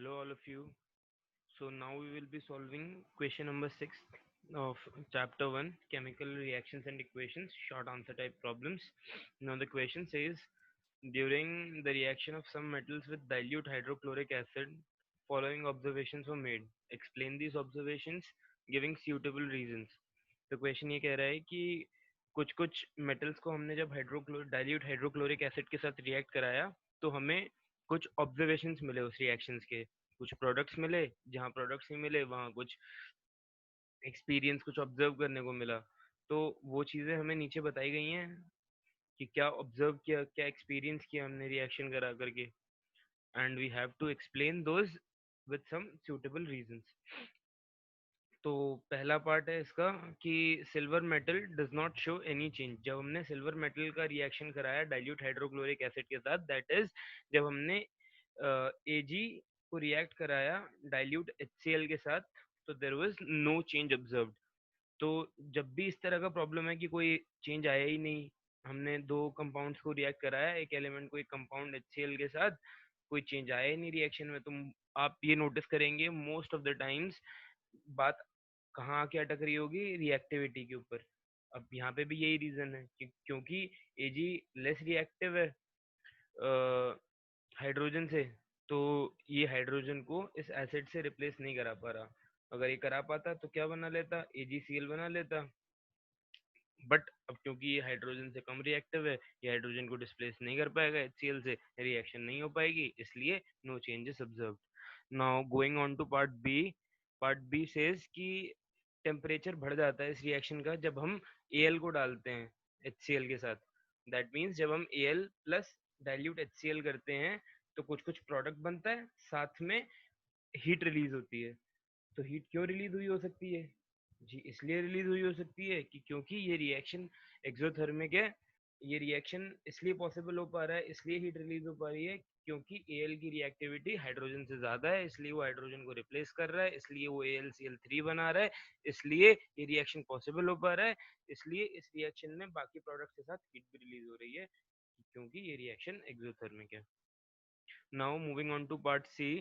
Hello, all of you. So now we will be solving question number 6 of chapter 1, chemical reactions and equations, short answer type problems. Now the question says, during the reaction of some metals with dilute hydrochloric acid, following observations were made. Explain these observations, giving suitable reasons. तो question ये कह रहा है कि कुछ कुछ metals को हमने जब डाइल्यूट हाइड्रोक्लोरिक एसिड के साथ रिएक्ट कराया तो हमें कुछ ऑब्जर्वेशंस मिले उस रिएक्शंस के, कुछ प्रोडक्ट्स मिले, जहाँ प्रोडक्ट्स ही मिले वहाँ कुछ एक्सपीरियंस, कुछ ऑब्जर्व करने को मिला। तो वो चीज़ें हमें नीचे बताई गई हैं कि क्या ऑब्जर्व किया, क्या एक्सपीरियंस किया हमने रिएक्शन करा करके, and we have to explain those with some suitable reasons. तो पहला पार्ट है इसका कि silver metal does not show any change. जब हमने सिल्वर मेटल का रिएक्शन कराया डाइल्यूट हाइड्रोक्लोरिक एसिड के साथ, दैट इज जब हमने एजी को रिएक्ट कराया डाइल्यूट HCl के साथ, तो there was no change observed. तो जब भी इस तरह का प्रॉब्लम है कि कोई चेंज आया ही नहीं, हमने दो कंपाउंड्स को रिएक्ट कराया, एक एलिमेंट को एक कंपाउंड HCl के साथ, कोई चेंज आया ही नहीं रिएक्शन में, तो आप ये नोटिस करेंगे मोस्ट ऑफ द टाइम्स बात कहाँ आके अटक रही होगी, रिएक्टिविटी के ऊपर। अब यहाँ पे भी यही रीजन है कि क्योंकि एजी लेस रिएक्टिव है हाइड्रोजन से, तो ये हाइड्रोजन को इस एसिड से रिप्लेस नहीं करा पा रहा। अगर ये करा पाता तो क्या बना लेता, AgCl बना लेता। बट अब क्योंकि ये हाइड्रोजन से कम रिएक्टिव है, ये हाइड्रोजन को डिस्प्लेस नहीं कर पाएगा HCl से, रिएक्शन नहीं हो पाएगी, इसलिए no changes observed. Now going on to part B says कि टेम्परेचर बढ़ जाता है इस रिएक्शन का जब हम Al को डालते हैं HCl के साथ। दैट मीन्स जब हम Al प्लस डाइल्यूट HCl करते हैं तो कुछ कुछ प्रोडक्ट बनता है, साथ में हीट रिलीज होती है। तो हीट क्यों रिलीज हुई हो सकती है जी? इसलिए रिलीज हुई हो सकती है कि क्योंकि ये रिएक्शन एक्सोथर्मिक है। ये रिएक्शन इसलिए पॉसिबल हो पा रहा है, इसलिए हीट रिलीज हो पा रही है क्योंकि Al की रिएक्टिविटी हाइड्रोजन से ज्यादा है, इसलिए वो हाइड्रोजन को रिप्लेस कर रहा है, इसलिए वो AlCl3 बना रहा है, इसलिए ये रिएक्शन पॉसिबल हो पा रहा है। इसलिए इस रिएक्शन में बाकी प्रोडक्ट के साथ हीट भी रिलीज हो रही है क्योंकि ये रिएक्शन एक्सोथर्मिक है। Now moving on to part C,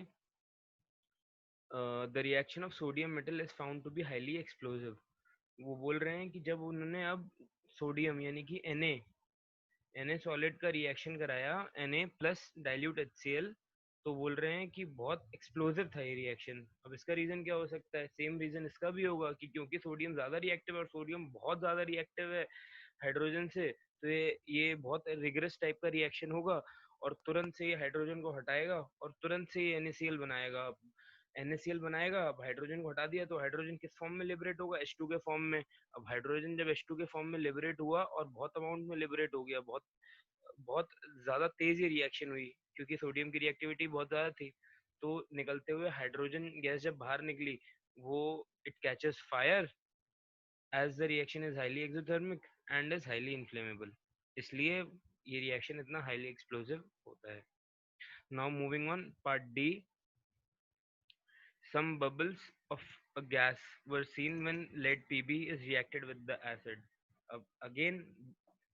the reaction of sodium metal is found to be highly explosive. वो बोल रहे हैं कि जब उन्होंने अब सोडियम यानी कि Na सॉलिड का रिएक्शन कराया, Na प्लस डाइल्यूट HCl, तो बोल रहे हैं कि बहुत एक्सप्लोसिव था ये रिएक्शन। अब इसका रीजन क्या हो सकता है? सेम रीजन इसका भी होगा कि क्योंकि सोडियम ज्यादा रिएक्टिव है और सोडियम बहुत ज्यादा रिएक्टिव है हाइड्रोजन से, तो ये बहुत रिगरस टाइप का रिएक्शन होगा और तुरंत से ये हाइड्रोजन को हटाएगा और तुरंत से ये NaCl बनाएगा। NaCl बनाएगा, अब हाइड्रोजन को हटा दिया तो हाइड्रोजन किस फॉर्म में लिबरेट होगा? H2 के फॉर्म में। अब हाइड्रोजन जब H2 के फॉर्म में लिबरेट हुआ और बहुत अमाउंट में लिबरेट हो गया, बहुत बहुत ज्यादा तेज ये रिएक्शन हुई क्योंकि सोडियम की रिएक्टिविटी बहुत ज्यादा थी, तो निकलते हुए हाइड्रोजन गैस जब बाहर निकली, वो it catches fire as the reaction is highly exothermic and is highly inflammable, इसलिए ये रिएक्शन इतना हाईली एक्सप्लोसिव होता है। Now moving on part D, some bubbles of a gas were seen when lead Pb is reacted with the acid. अब again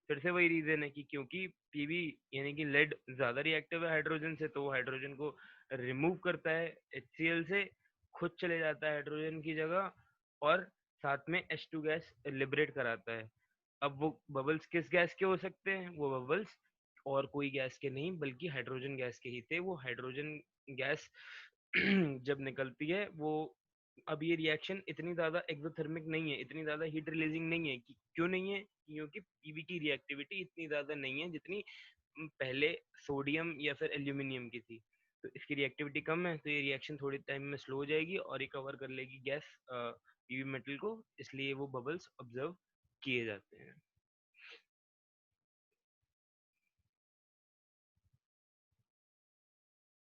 फिर से वही reason है कि क्योंकि Pb यानी कि लेड ज्यादा रिएक्टिव है हाइड्रोजन से, तो वो हाइड्रोजन को रिमूव करता है HCl से, खुद चले जाता है हाइड्रोजन की जगह और साथ में H2 गैस लिबरेट कराता है। अब वो बबल्स किस गैस के हो सकते हैं? वो बबल्स और कोई गैस के नहीं बल्कि हाइड्रोजन गैस के ही थे। वो हाइड्रोजन गैस जब निकलती है वो, अब ये रिएक्शन इतनी ज्यादा एक्सोथर्मिक नहीं है, इतनी ज्यादा हीट रिलीजिंग नहीं है। क्यों नहीं है? क्योंकि Pb की रिएक्टिविटी इतनी ज्यादा नहीं है जितनी पहले सोडियम या फिर एल्यूमिनियम की थी। तो इसकी रिएक्टिविटी कम है, तो ये रिएक्शन थोड़ी टाइम में स्लो हो जाएगी और रिकवर कर लेगी गैस Pb मेटल को, इसलिए वो बबल्स ऑब्जर्व किए जाते हैं।